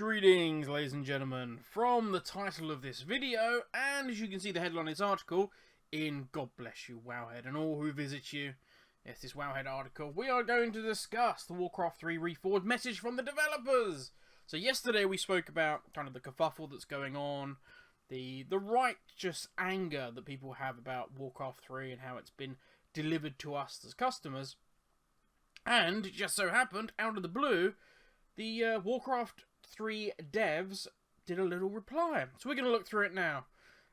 Greetings, ladies and gentlemen, from the title of this video, and as you can see the headline of this article, in God Bless You Wowhead and all who visit you. Yes, this Wowhead article, we are going to discuss the Warcraft 3 Reforged message from the developers. So yesterday we spoke about kind of the kerfuffle that's going on, the righteous anger that people have about Warcraft 3 and how it's been delivered to us as customers. And it just so happened, out of the blue, the Warcraft 3 devs did a little reply. So we're going to look through it now.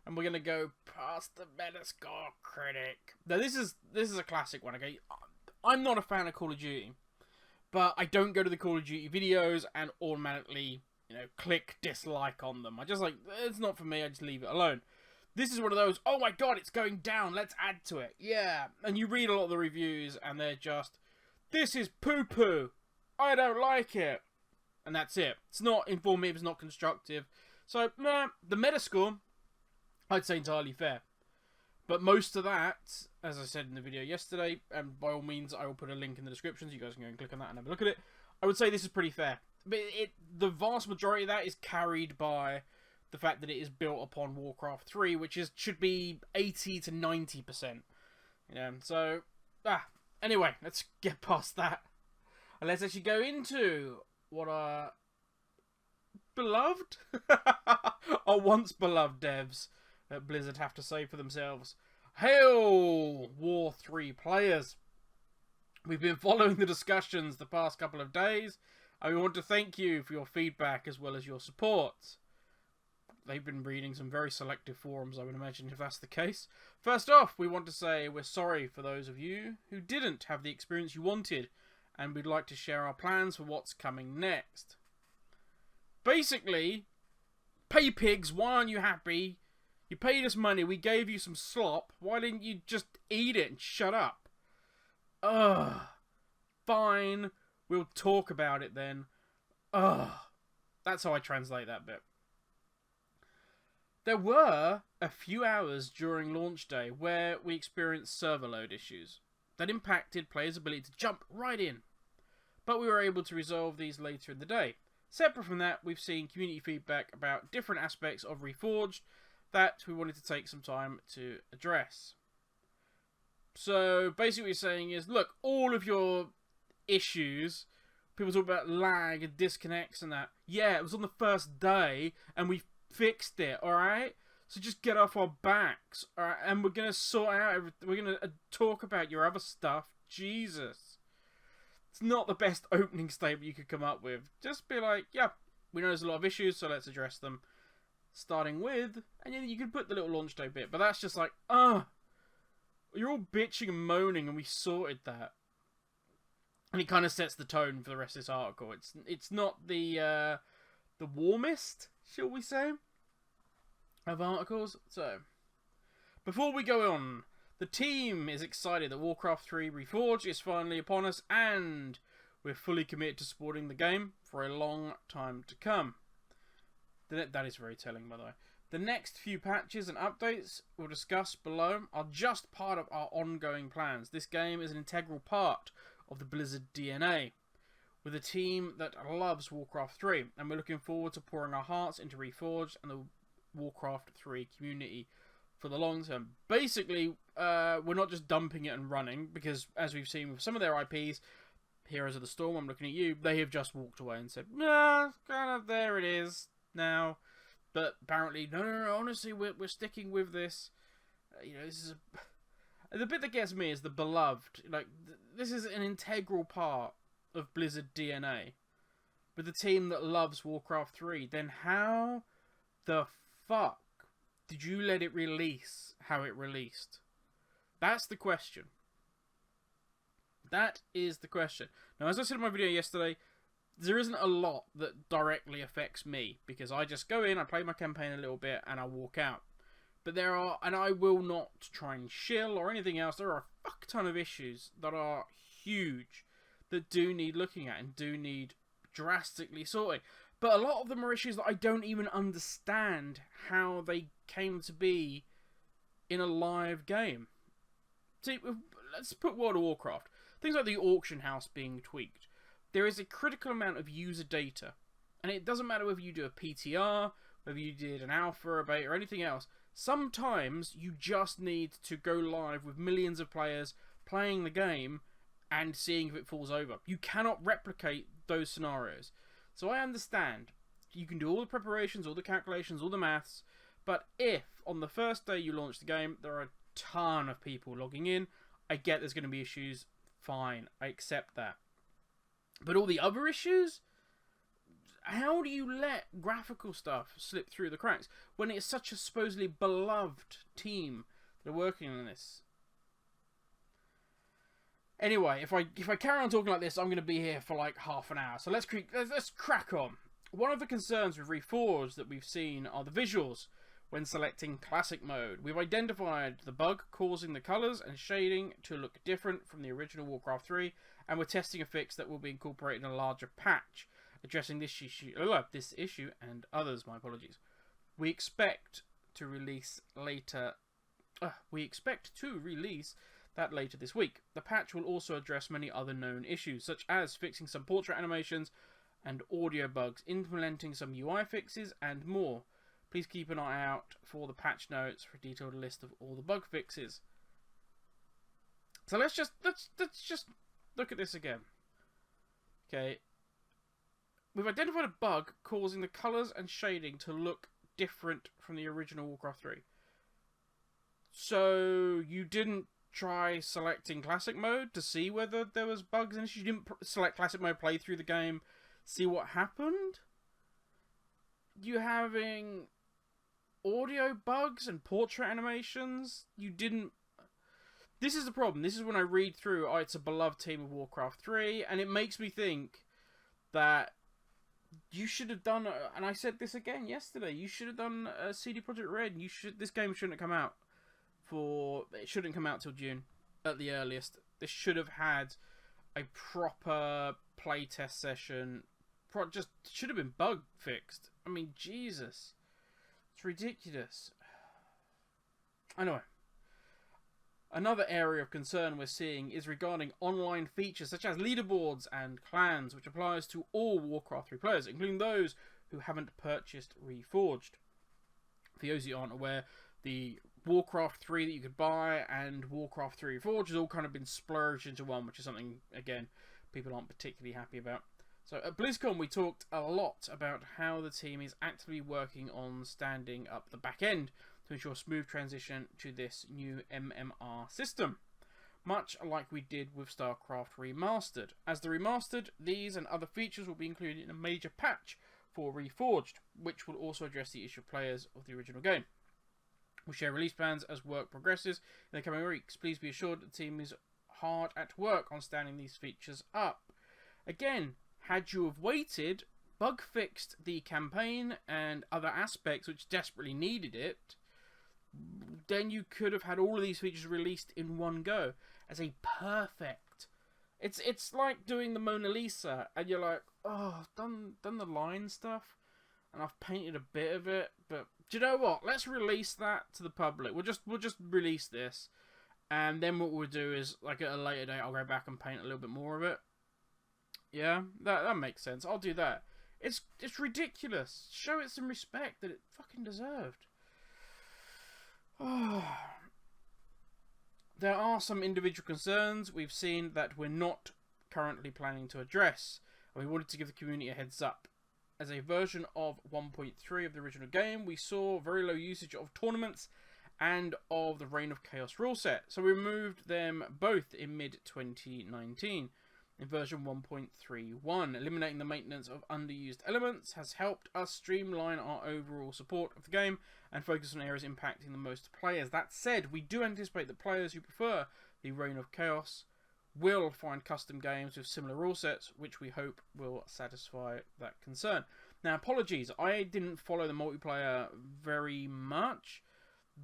And we're going to go past the Metascore critic. Now this is a classic one, okay? I'm not a fan of Call of Duty. But I don't go to the Call of Duty videos and automatically, click dislike on them. I just it's not for me, I just leave it alone. This is one of those, oh my god, it's going down, let's add to it. Yeah, and you read a lot of the reviews and they're just, this is poo-poo. I don't like it. And that's it. It's not informative, it's not constructive. So, the Metascore, I'd say entirely fair. But most of that, as I said in the video yesterday, and by all means I will put a link in the description so you guys can go and click on that and have a look at it, I would say this is pretty fair. But the vast majority of that is carried by the fact that it is built upon Warcraft 3, which should be 80 to 90%. So, anyway, let's get past that. And let's actually go into what our beloved, our once beloved devs at Blizzard have to say for themselves. Hail, War 3 players! We've been following the discussions the past couple of days, and we want to thank you for your feedback as well as your support. They've been reading some very selective forums, I would imagine, if that's the case. First off, we want to say we're sorry for those of you who didn't have the experience you wanted, and we'd like to share our plans for what's coming next. Basically, pay pigs, why aren't you happy? You paid us money, we gave you some slop, why didn't you just eat it and shut up? Ugh. Fine, we'll talk about it then. Ugh. That's how I translate that bit. There were a few hours during launch day where we experienced server load issues that impacted players' ability to jump right in. But we were able to resolve these later in the day. Separate from that, we've seen community feedback about different aspects of Reforged that we wanted to take some time to address. So basically what you're saying is, look, all of your issues, people talk about lag and disconnects and that. Yeah, it was on the first day and we fixed it, alright? So just get off our backs, alright? And we're going to sort out everything. We're going to talk about your other stuff. Jesus. It's not the best opening statement you could come up with. Just be like, yeah, we know there's a lot of issues, so let's address them. Starting with, and you can put the little launch day bit, but that's just like, you're all bitching and moaning, and we sorted that. And it kind of sets the tone for the rest of this article. It's not the warmest, shall we say, of articles. So, before we go on, the team is excited that Warcraft 3 Reforged is finally upon us, and we're fully committed to supporting the game for a long time to come. That is very telling, by the way. The next few patches and updates we'll discuss below are just part of our ongoing plans. This game is an integral part of the Blizzard DNA, with a team that loves Warcraft 3, and we're looking forward to pouring our hearts into Reforged and the Warcraft 3 community for the long term. Basically, we're not just dumping it and running, because as we've seen with some of their IPs, Heroes of the Storm, I'm looking at you, they have just walked away and said, nah, kind of, there it is now. But apparently, no, honestly, we're sticking with this. This is the bit that gets me is the beloved. This is an integral part of Blizzard DNA. With the team that loves Warcraft 3, then how the fuck did you let it release how it released? That's the question. That is the question. Now, as I said in my video yesterday, there isn't a lot that directly affects me, because I just go in, I play my campaign a little bit, and I walk out. But there are, and I will not try and shill or anything else, there are a fuck ton of issues that are huge, that do need looking at and do need drastically sorting. But a lot of them are issues that I don't even understand how they came to be in a live game. See, let's put World of Warcraft. Things like the auction house being tweaked. There is a critical amount of user data And it doesn't matter whether you do a PTR, whether you did an alpha, a beta, or anything else. Sometimes you just need to go live with millions of players playing the game and seeing if it falls over. You cannot replicate those scenarios. So I understand. You can do all the preparations, all the calculations, all the maths, but if on the first day you launch the game, there are a ton of people logging in, I get there's going to be issues. Fine, I accept that. But all the other issues? How do you let graphical stuff slip through the cracks when it's such a supposedly beloved team that are working on this? Anyway, if I carry on talking like this, I'm going to be here for like half an hour. So let's crack on. One of the concerns with Reforged that we've seen are the visuals when selecting Classic Mode. We've identified the bug causing the colours and shading to look different from the original Warcraft 3, and we're testing a fix that will be incorporated in a larger patch, addressing this issue and others. My apologies. We expect to release later. We expect to release that later this week. The patch will also address many other known issues, such as fixing some portrait animations and audio bugs, implementing some UI fixes, and more. Please keep an eye out for the patch notes for a detailed list of all the bug fixes. So let's just look at this again. Okay. We've identified a bug causing the colours and shading to look different from the original Warcraft 3. So you didn't try selecting Classic Mode to see whether there was bugs and issues? You didn't select Classic Mode, play through the game, see what happened? You having audio bugs and portrait animations? You didn't... This is the problem. This is when I read through, it's a beloved team of Warcraft 3, and it makes me think that you should have done, and I said this again yesterday, you should have done a CD Projekt Red. This game shouldn't have come out it shouldn't come out till June at the earliest. This should have had a proper playtest session. Just should have been bug fixed. I mean, Jesus, it's ridiculous. Anyway, another area of concern we're seeing is regarding online features such as leaderboards and clans, which applies to all Warcraft 3 players, including those who haven't purchased Reforged. For those who aren't aware, the Warcraft 3 that you could buy and Warcraft 3 Reforged has all kind of been splurged into one, which is something, again, people aren't particularly happy about. So at BlizzCon we talked a lot about how the team is actively working on standing up the back end to ensure smooth transition to this new MMR system, much like we did with StarCraft Remastered. As the Remastered, these and other features will be included in a major patch for Reforged, which will also address the issue of players of the original game. We'll share release plans as work progresses in the coming weeks. Please be assured that the team is hard at work on standing these features up. Again, had you have waited, bug fixed the campaign and other aspects which desperately needed it, then you could have had all of these features released in one go as a perfect. It's like doing the Mona Lisa and you're like, oh, I've done the line stuff and I've painted a bit of it, but do you know what? Let's release that to the public. We'll just release this, and then what we'll do is, like, at a later date, I'll go back and paint a little bit more of it. Yeah, that makes sense. I'll do that. It's ridiculous. Show it some respect that it fucking deserved. There are some individual concerns we've seen that we're not currently planning to address, and we wanted to give the community a heads up. As a version of 1.3 of the original game, we saw very low usage of tournaments and of the Reign of Chaos rule set, so we removed them both in mid-2019. In version 1.31, eliminating the maintenance of underused elements has helped us streamline our overall support of the game and focus on areas impacting the most players. That said, we do anticipate that players who prefer the Reign of Chaos will find custom games with similar rule sets, which we hope will satisfy that concern. Now, apologies, I didn't follow the multiplayer very much,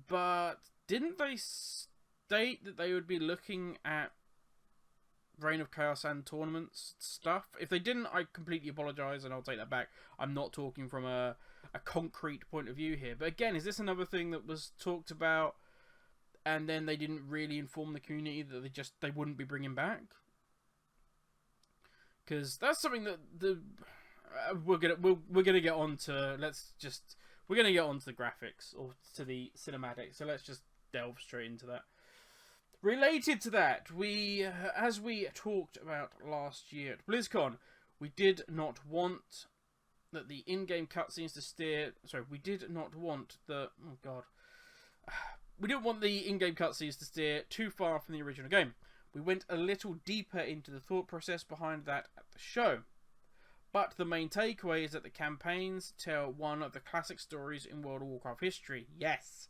but didn't they state that they would be looking at Reign of Chaos and tournaments stuff? If they didn't, I completely apologise and I'll take that back. I'm not talking from a concrete point of view here. But again, is this another thing that was talked about and then they didn't really inform the community that they wouldn't be bringing back? Because that's something that we're gonna get on to we're gonna get on to the graphics or to the cinematic. So let's just delve straight into that. Related to that, as we talked about last year at BlizzCon, we did not want that the in-game cutscenes to steer. Sorry, we did not want the. Oh god. We didn't want the in-game cutscenes to steer too far from the original game. We went a little deeper into the thought process behind that at the show. But the main takeaway is that the campaigns tell one of the classic stories in World of Warcraft history. Yes!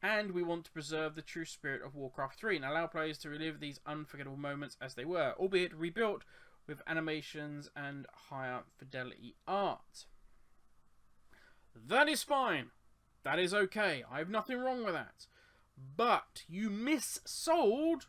And we want to preserve the true spirit of Warcraft 3 and allow players to relive these unforgettable moments as they were, albeit rebuilt with animations and higher fidelity art. That is fine. That is okay. I have nothing wrong with that. But you missold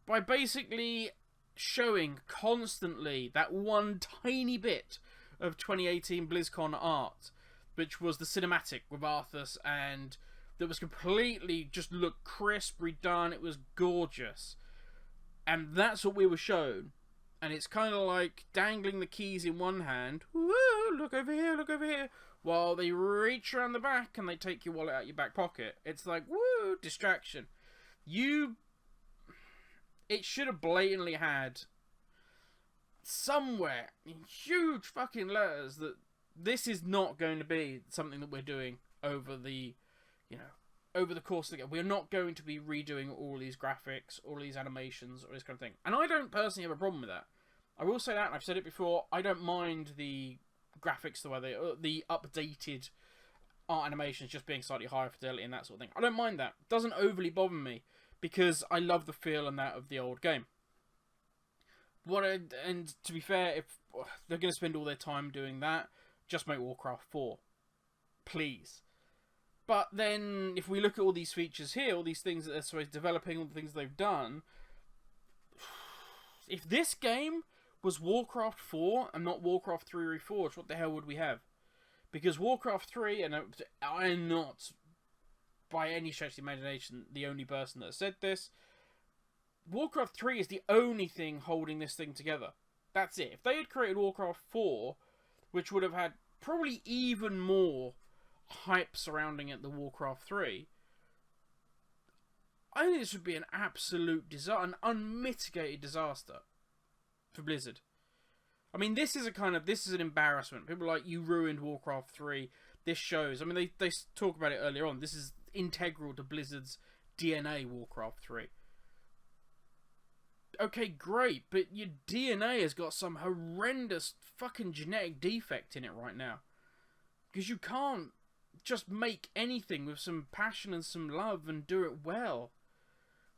by basically showing constantly that one tiny bit of 2018 BlizzCon art, which was the cinematic with Arthas, and that was completely just looked crisp, redone. It was gorgeous. And that's what we were shown. And it's kind of like dangling the keys in one hand. Woo, look over here, look over here. While they reach around the back and they take your wallet out your back pocket. It's like, woo, distraction. It should have blatantly had somewhere in huge fucking letters that this is not going to be something that we're doing over the course of the game. We're not going to be redoing all these graphics, all these animations, all this kind of thing. And I don't personally have a problem with that. I will say that, and I've said it before, I don't mind the graphics the way the updated art animations just being slightly higher fidelity and that sort of thing. I don't mind that. It doesn't overly bother me because I love the feel and that of the old game. And to be fair, if they're going to spend all their time doing that, just make Warcraft 4. Please. But then, if we look at all these features here, all these things that they're supposed to be developing, all the things they've done, if this game was Warcraft 4 and not Warcraft 3 Reforged, what the hell would we have? Because Warcraft 3, and I am not, by any stretch of the imagination, the only person that has said this, Warcraft 3 is the only thing holding this thing together. That's it. If they had created Warcraft 4, which would have had probably even more hype surrounding it than Warcraft 3, I think this would be an absolute disaster, an unmitigated disaster for Blizzard. I mean, this is an embarrassment. People are like, you ruined Warcraft 3. This shows. I mean, they talk about it earlier on. This is integral to Blizzard's DNA, Warcraft 3. Okay, great, but your DNA has got some horrendous fucking genetic defect in it right now. Because you can't just make anything with some passion and some love and do it well.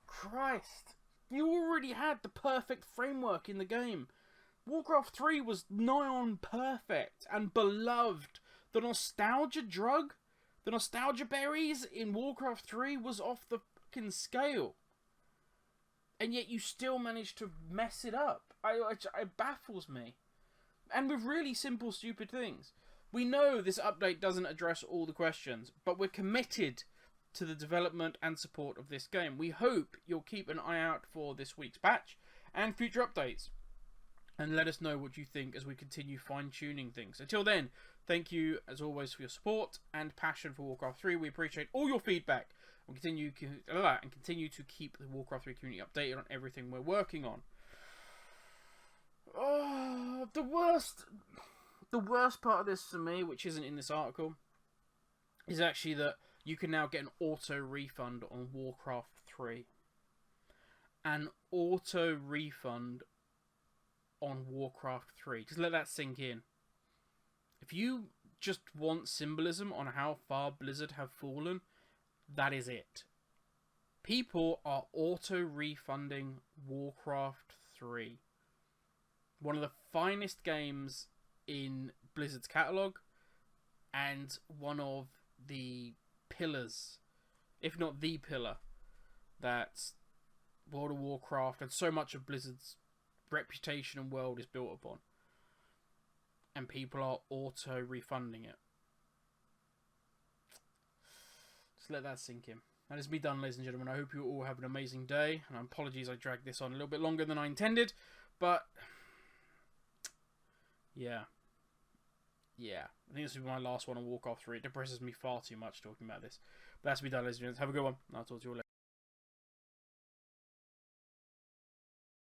Christ. You already had the perfect framework in the game. Warcraft 3 was nigh on perfect and beloved. The nostalgia drug, the nostalgia berries in Warcraft 3 was off the fucking scale. And yet you still managed to mess it up. It baffles me. And with really simple, stupid things. We know this update doesn't address all the questions, but we're committed to the development and support of this game. We hope you'll keep an eye out for this week's patch and future updates. And let us know what you think as we continue fine-tuning things. Until then, thank you as always for your support and passion for Warcraft 3. We appreciate all your feedback. And continue to keep the Warcraft 3 community updated on everything we're working on. Oh, the worst part of this for me, which isn't in this article, is actually that you can now get an auto refund on Warcraft 3. An auto refund on Warcraft 3. Just let that sink in. If you just want symbolism on how far Blizzard have fallen, that is it. People are auto-refunding Warcraft 3. One of the finest games in Blizzard's catalogue, and one of the pillars, if not the pillar, that World of Warcraft and so much of Blizzard's reputation and world is built upon. And people are auto-refunding it. Let that sink in. That is me done, ladies and gentlemen. I hope you all have an amazing day. And apologies I dragged this on a little bit longer than I intended. But, yeah. yeah, I think this will be my last one on Warcraft 3. It depresses me far too much talking about this. But that's me done, ladies and gentlemen. Have a good one. I'll talk to you all later.